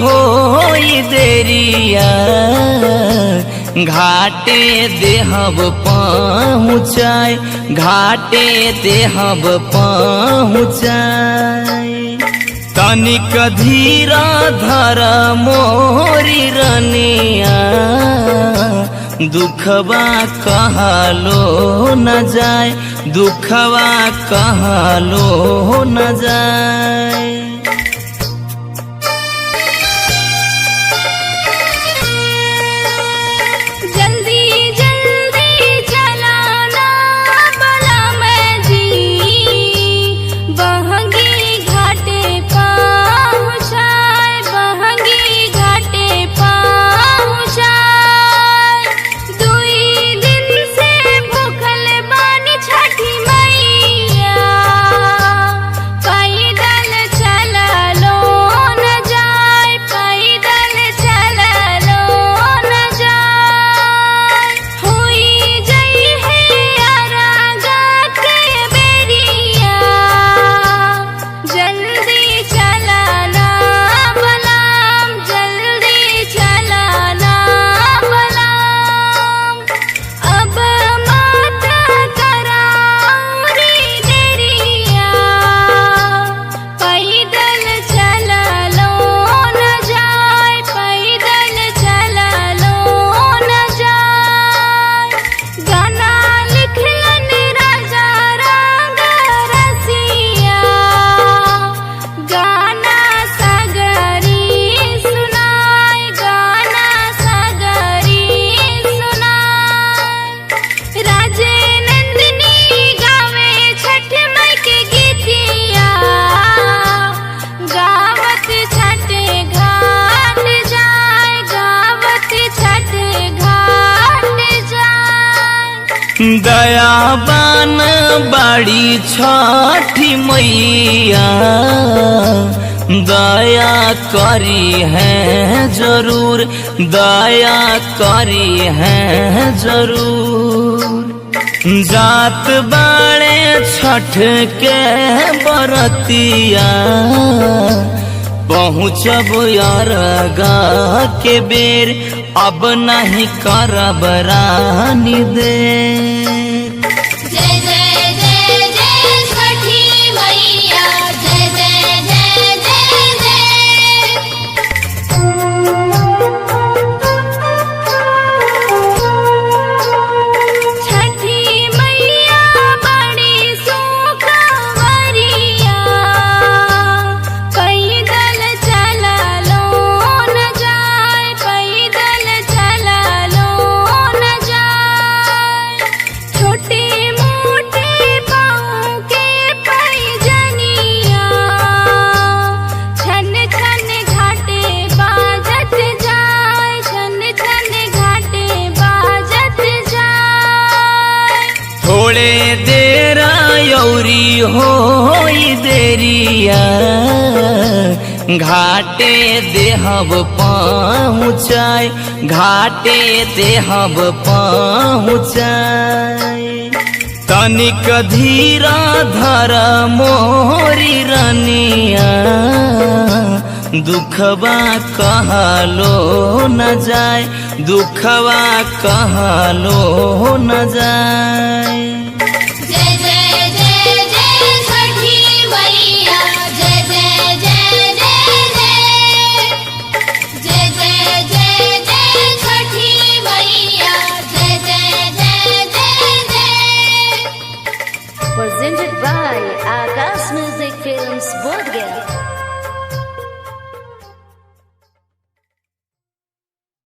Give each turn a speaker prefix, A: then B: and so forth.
A: हो देरिया घाटे देहब पहुँचाए, घाटे देहब पहुँचाए। तनिक धीरा धर मोरी रनिया दुखवा कहलो न जाए, दुखवा कहलो न जाए। दयावान बाड़ी छठी मैया दया करी है जरूर, दया करी है जरूर। जात बाड़े छठ के बरतिया पहुँचब अरगा के बेर, अब नहीं करब रानी दे।
B: जय जय जय जय छठी मैया, जय जय जय जय छठी मैया बड़ी सुखवरिया पैदल चला लो न जाए, पैदल चला लो न जाए। छोटे मोटे पाँव के पैजनिया छन छन घाटे बाजत जाए, छन छन घाटे बाजत जाए।
A: थोड़े देर यौरी हो देरिया घाटे देहब पहुँचाए, घाटे देहब पहुँचाए। तनिक धीरा धर मोरी रनिया दुखवा कहलो न जाए, दुखवा कहलो न जाए।